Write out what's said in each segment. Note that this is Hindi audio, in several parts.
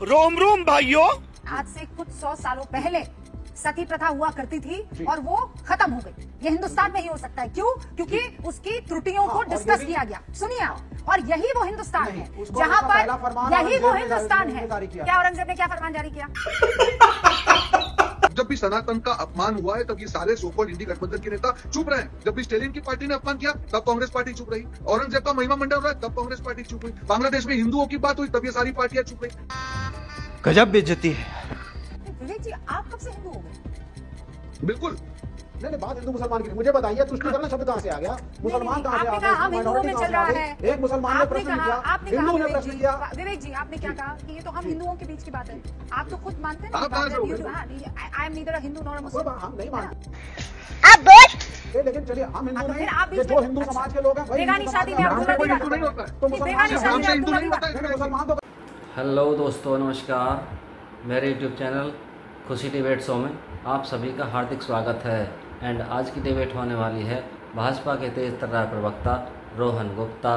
रोम रोम भाइयों। आज से कुछ 100 सालों पहले सती प्रथा हुआ करती थी और वो खत्म हो गई। ये हिंदुस्तान में ही हो सकता है। क्यों? क्योंकि उसकी त्रुटियों को डिस्कस किया गया। सुनिए आप, और यही वो हिंदुस्तान है जहां पर यही वो हिंदुस्तान है। क्या औरंगजेब ने क्या फरमान जारी किया? जब भी सनातन का अपमान हुआ है तब ये सारे सोकॉल्ड इंडी गठबंधन के नेता चुप रहे। जब भी स्टेलिन की पार्टी ने अपमान किया तब कांग्रेस पार्टी चुप रही। औरंगजेब का महिमा मंडल रहा है तब कांग्रेस पार्टी चुप रही। बांग्लादेश में हिंदुओं की बात हुई तब ये सारी पार्टियां चुप रही। गजब बेइज्जती है। विवेक जी, आप कब से हिंदू हो गए? बिल्कुल नहीं बात हिंदू मुसलमान की मुझे बताइए, तुष्टिकरण शब्द कहाँ से आ गया? मुसलमान कहाँ से आ गया? हम हिंदुओं में चल रहा है। एक मुसलमान ने प्रश्न किया, हिंदू ने प्रश्न किया। विवेक जी, आपने क्या कहा कि ये तो हम हिंदुओं के बीच की बात है। आप तो खुद मानते हैं। I am neither a Hindu nor a Muslim. हम नहीं मानते। आप बोल। लेकिन चलिए, हम हिंदू तो नहीं, जो हिंदू समाज के लोग हैं बेगानी शादी में आप नहीं होता है। तो मुसलमान तो हेलो दोस्तों, नमस्कार। मेरे यूट्यूब चैनल खुशी डिबेट शो में आप सभी का हार्दिक स्वागत है। एंड आज की डिबेट होने वाली है भाजपा के तेज तर्रार प्रवक्ता रोहन गुप्ता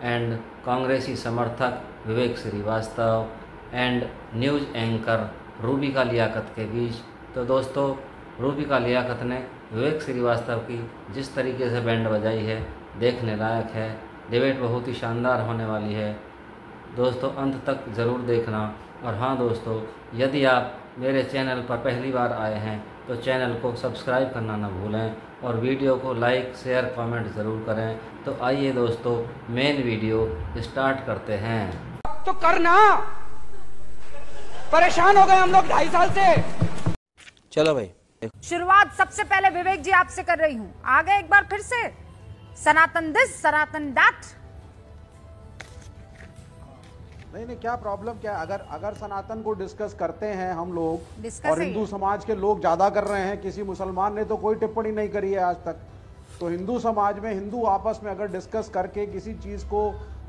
एंड कांग्रेसी समर्थक Vivek Shrivastava and news anchor Rubika Liyaquat के बीच। तो दोस्तों, रूबिका लियाकत ने विवेक श्रीवास्तव की जिस तरीके से बैंड बजाई है, देखने लायक है। डिबेट बहुत ही शानदार होने वाली है दोस्तों, अंत तक ज़रूर देखना। और हाँ दोस्तों, यदि आप मेरे चैनल पर पहली बार आए हैं तो चैनल को सब्सक्राइब करना न भूलें और वीडियो को लाइक शेयर कमेंट ज़रूर करें। तो आइए दोस्तों, मेन वीडियो स्टार्ट करते हैं। तो करना, परेशान हो गए हम लोग 2.5 साल से। चलो भाई, शुरुआत सबसे पहले विवेक जी आपसे कर रही हूं। आ गए एक बार फिर से सनातन दिस सनातन दैट। नहीं, क्या प्रॉब्लम क्या है? अगर सनातन को डिस्कस करते हैं हम लोग और हिंदू है। समाज के लोग ज्यादा कर रहे हैं, किसी मुसलमान ने तो कोई टिप्पणी नहीं करी है आज तक। तो हिंदू समाज में हिंदू आपस में अगर डिस्कस करके किसी चीज को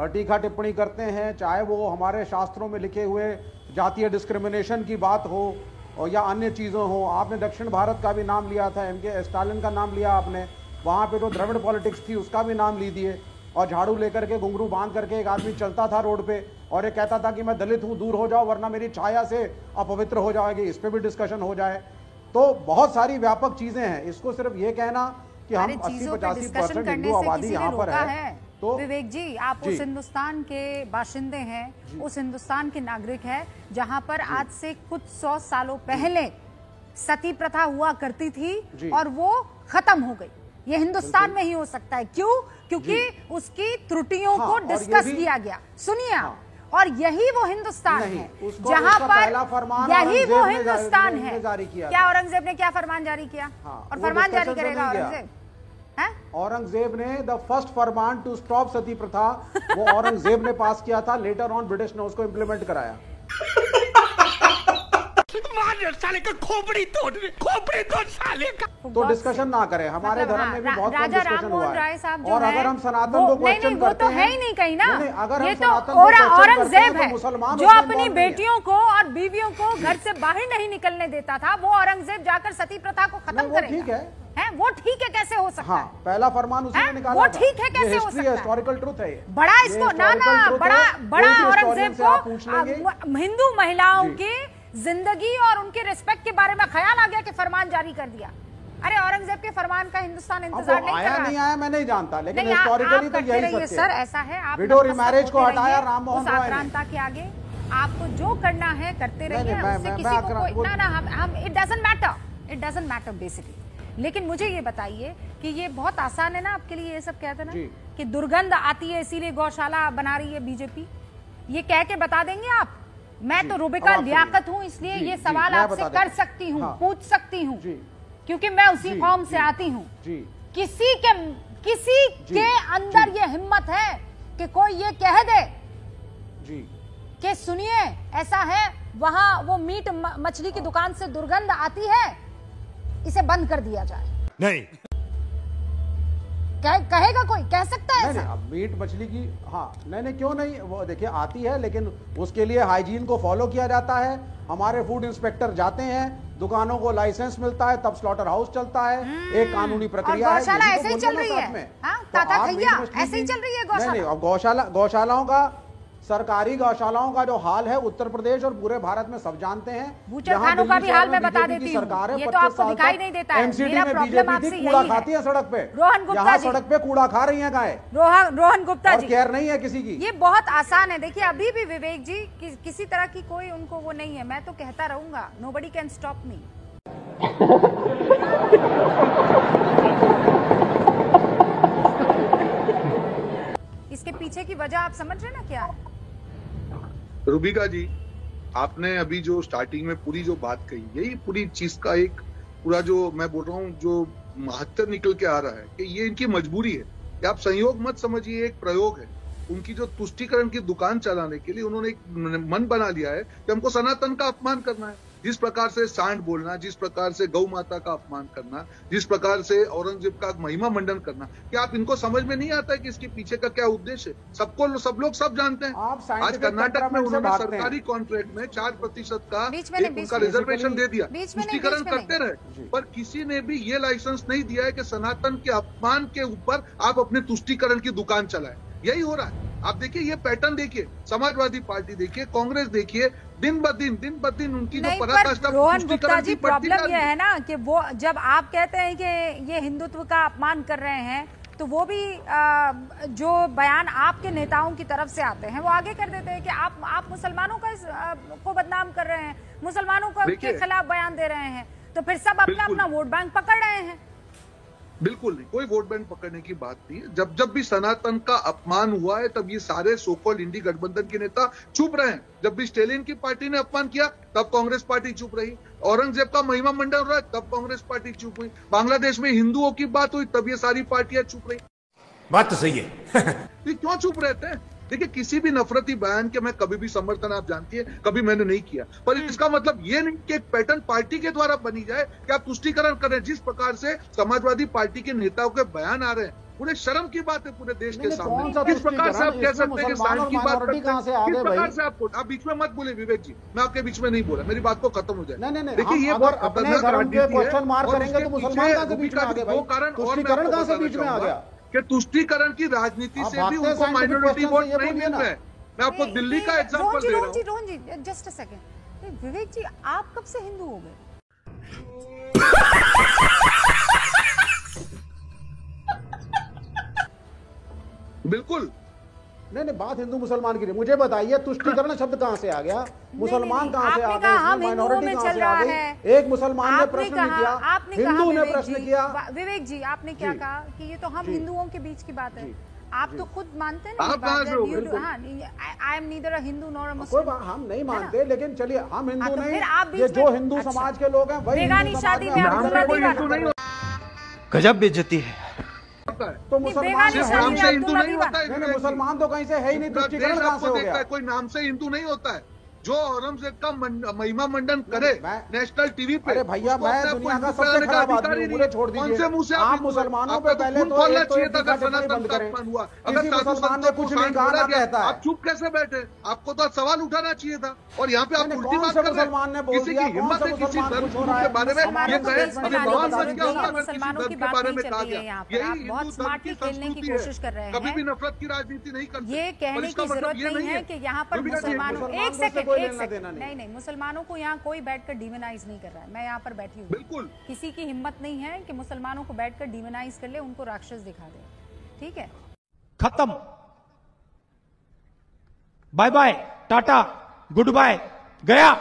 टीका टिप्पणी करते हैं, चाहे वो हमारे शास्त्रों में लिखे हुए जातीय डिस्क्रिमिनेशन की बात हो और या अन्य चीज़ों हो। आपने दक्षिण भारत का भी नाम लिया था, MK स्टालिन का नाम लिया आपने। वहाँ पे तो द्रविड़ पॉलिटिक्स थी, उसका भी नाम ली दिए। और झाड़ू लेकर के घुंघरू बांध करके एक आदमी चलता था रोड पे और ये कहता था कि मैं दलित हूँ, दूर हो जाओ वरना मेरी छाया से अपवित्र हो जाएगी। इस पे भी डिस्कशन हो जाए। तो बहुत सारी व्यापक चीजें हैं। इसको सिर्फ ये कहना कि हम 80-85% हिंदू आबादी यहाँ पर है। तो विवेक जी, आप उस हिंदुस्तान के बाशिंदे हैं, उस हिंदुस्तान के नागरिक हैं जहाँ पर आज से कुछ 100 सालों पहले सती प्रथा हुआ करती थी और वो खत्म हो गई। ये हिंदुस्तान में ही हो सकता है। क्यों? क्योंकि उसकी त्रुटियों को डिस्कस किया गया। सुनिए आप, और यही वो हिंदुस्तान है जहां पर यही वो हिंदुस्तान है। क्या औरंगजेब ने क्या फरमान जारी किया? और फरमान जारी करेगा औरंगजेब? औरंगजेब ने द फर्स्ट फरमान टू स्टॉप सती प्रथा वो औरंगजेब ने पास किया था। लेटर ऑन ब्रिटिश ने उसको इम्प्लीमेंट कराया। साले का खोपड़ी तोड़ साले का। तो डिस्कशन ना करें। हमारे धर्म में भी बहुत कम डिस्कशन हुआ है। और अगर हम सनातन को क्वेश्चन करते हैं, वो तो है ही नहीं कहीं ना। अगर ये हम तो सनातन को औरंगजेब है मुसलमान जो अपनी बेटियों को और बीवियों को घर से बाहर नहीं निकलने देता था। वो औरंगजेब जाकर सती प्रथा को खत्म करेगा। ठीक है, वो ठीक है, कैसे हो सकता है? पहला फरमान उसी ने निकाला। वो ठीक है, कैसे हो सकता है? हिस्टोरिकल ट्रुथ है। बड़ा इसको बड़ा औरंगजेब को हिंदू महिलाओं की जिंदगी और उनके रिस्पेक्ट के बारे में ख्याल आ गया कि फरमान जारी कर दिया। अरे औरंगजेब के फरमान का हिंदुस्तान इंतजार नहीं कर रहा। नहीं आया, मैं नहीं जानता, लेकिन हिस्टोरिकली तो यही सत्य है। सर ऐसा है, आप विडो रिमैरिज को हटाया राम मोहन रॉय ने। के आगे आपको जो करना है करते रहिए। उससे किसी को ना हम इट डजंट मैटर बेसिकली। लेकिन मुझे ये बताइए कि ये बहुत आसान है ना आपके लिए ये सब कहते ना कि दुर्गंध आती है इसीलिए गौशाला बना रही है बीजेपी। ये कह के बता देंगे आप? मैं तो रूबिका लियाकत हूँ, इसलिए ये सवाल आपसे कर सकती हूँ, पूछ सकती हूँ, क्योंकि मैं उसी कौम से आती हूँ। किसी के अंदर ये हिम्मत है कि कोई ये कह दे कि सुनिए ऐसा है, वहां वो मीट मछली की दुकान से दुर्गंध आती है, इसे बंद कर दिया जाए। नहीं कहेगा कोई? कह सकता है ऐसा? अब मीट मछली की नहीं क्यों नहीं, वो देखिए आती है, लेकिन उसके लिए हाइजीन को फॉलो किया जाता है। हमारे फूड इंस्पेक्टर जाते हैं, दुकानों को लाइसेंस मिलता है, तब स्लॉटर हाउस चलता है, एक कानूनी प्रक्रिया है। गौशाला ऐसे ही चल रही है, ताता भैया ऐसे ही चल रही है गौशाला। नहीं, अब गौशालाओं का सरकारी गौशालाओं का जो हाल है उत्तर प्रदेश और पूरे भारत में सब जानते हैं। बूचड़खानों का भी हाल मैं बता देती हूँ, ये तो आपको दिखाई नहीं देता है। एमसीडी मेरा में प्रॉब्लम बीजेपी आपसे थी, कूड़ा यही खाती है सड़क पे। रोहन गुप्ता यहाँ जी, सड़क पे कूड़ा खा रही है गाय। रोहन गुप्ता जी, केयर नहीं है किसी की। ये बहुत आसान है। देखिए अभी भी विवेक जी किसी तरह की कोई उनको वो नहीं है। मैं तो कहता रहूंगा, नोबडी कैन स्टॉप मी। इसके पीछे की वजह आप समझ रहे ना क्या है? रूबिका जी, आपने अभी जो स्टार्टिंग में पूरी जो बात कही, यही पूरी चीज का एक पूरा जो मैं बोल रहा हूँ जो महत्व निकल के आ रहा है कि ये इनकी मजबूरी है। कि आप संयोग मत समझिए, एक प्रयोग है। उनकी जो तुष्टीकरण की दुकान चलाने के लिए उन्होंने एक मन बना लिया है कि हमको सनातन का अपमान करना है। जिस प्रकार से सांड बोलना, जिस प्रकार से गौ माता का अपमान करना, जिस प्रकार से औरंगजेब का महिमा मंडन करना, क्या आप इनको समझ में नहीं आता है कि इसके पीछे का क्या उद्देश्य है? सब लोग सब जानते हैं। आज कर्नाटक में उन्होंने सरकारी कॉन्ट्रैक्ट में 4% का उनका रिजर्वेशन दे दिया, तुष्टीकरण करते रहे, पर किसी ने भी ये लाइसेंस नहीं दिया है कि सनातन के अपमान के ऊपर आप अपने तुष्टीकरण की दुकान चलाएं। यही हो रहा है। आप देखिए ये पैटर्न, देखिए समाजवादी पार्टी, देखिए कांग्रेस, देखिए दिन ब दिन उनकी जो पराकाष्ठा। रोहन गुप्ता जी, प्रॉब्लम ये है ना कि वो जब आप कहते हैं कि ये हिंदुत्व का अपमान कर रहे हैं, तो वो भी जो बयान आपके नेताओं की तरफ से आते हैं वो आगे कर देते हैं कि आप मुसलमानों को बदनाम कर रहे हैं, मुसलमानों के खिलाफ बयान दे रहे हैं, तो फिर सब अपना अपना वोट बैंक पकड़ रहे हैं। बिल्कुल नहीं, कोई वोट बैंक पकड़ने की बात नहीं है। जब भी सनातन का अपमान हुआ है तब ये सारे सोकॉल्ड इंडी गठबंधन के नेता चुप रहे हैं। जब भी स्टेलिन की पार्टी ने अपमान किया तब कांग्रेस पार्टी चुप रही। औरंगजेब का महिमा मंडन हो रहा है तब कांग्रेस पार्टी चुप हुई। बांग्लादेश में हिंदुओं की बात हुई तब ये सारी पार्टियां चुप रही। बात तो सही है। ये क्यों चुप रहते हैं? देखिए किसी भी नफरती बयान के मैं कभी भी समर्थन, आप जानती है, कभी मैंने नहीं किया, पर इसका मतलब ये नहीं कि एक पैटर्न पार्टी के द्वारा बनी जाए कि आप तुष्टीकरण करें। जिस प्रकार से समाजवादी पार्टी के नेताओं के बयान आ रहे हैं, पूरे शर्म की बात है पूरे देश के सामने। किस प्रकार से आप कह सकते हैं कि सांड की बात करते हैं? किस प्रकार से आपको, आप बीच में मत बोले विवेक जी, मैं आपके बीच में नहीं बोला, मेरी बात को खत्म हो जाए। देखिए ये बहुत खतरनाक राजनीति है। क्वेश्चन मार्क करेंगे तो मुसलमान कहां से बीच में आ गए भाई? तुष्टीकरण कहां से बीच में आ गया? कि तुष्टीकरण की राजनीति से भी उनको माइनॉरिटी वोट नहीं मिल रहे हैं। मैं आपको दिल्ली का एग्जांपल दे रहा हूं। रोहन जी, जस्ट अ सेकंड। विवेक जी, आप कब से हिंदू हो गए? बिल्कुल नहीं, बात हिंदू मुसलमान की नहीं। मुझे बताइए तुष्टीकरण शब्द कहां से आ गया? मुसलमान कहां से आ गए? माइनॉरिटी कहां से आ गई? एक मुसलमान ने प्रश्न नहीं किया, हिंदू ने प्रश्न किया। विवेक जी, आपने क्या कहा कि ये तो हम हिंदुओं के बीच की बात है। आप तो खुद मानते हैं ना? I am neither a Hindu nor a Muslim. हम नहीं मानते, लेकिन चलिए हम हिंदू नहीं, ये जो हिंदू समाज के लोग हैं वही शादी में गजब बेइज्जती है। तो मुसलमान से हिंदू नहीं होता है। मुसलमान तो कहीं से है ही नहीं। तुष्टीकरण कहां से हो गया? कोई नाम से हिंदू नहीं होता है। जो औरंगजेब का महिमा मंडन करे नेशनल टीवी पे, अरे भैया मैं दुनिया का सबसे खराब आदमी हूं, मुझे छोड़ दीजिए। आप मुसलमानों पे पहले तो चाहिए था अगर सनातन का अपमान हुआ। अगर मुसलमान ने कुछ नहीं कहा ना कहता है, आप चुप कैसे बैठे? आपको तो सवाल उठाना चाहिए था। और यहाँ पे आप उल्टी बात कर रहे हैं। किसी की हिम्मत है किसी धर्म के बारे में ये कहे, अभी भगवान बच गया होगा अगर किसी धर्म के बारे में कहा गया। यही हिंदू धर्म की संस्कृति है, कभी भी नफरत की राजनीति नहीं करते। ये कहने की जरूरत नहीं है कि यहाँ पर मुसलमानों, एक सेकंड, नहीं, मुसलमानों को यहाँ कोई बैठकर डिमोनाइज नहीं कर रहा है। मैं यहाँ पर बैठी हूँ, बिल्कुल किसी की हिम्मत नहीं है कि मुसलमानों को बैठकर डिमोनाइज कर ले, उनको राक्षस दिखा दे। ठीक है, खत्म, बाय बाय, टाटा, गुड बाय, गया।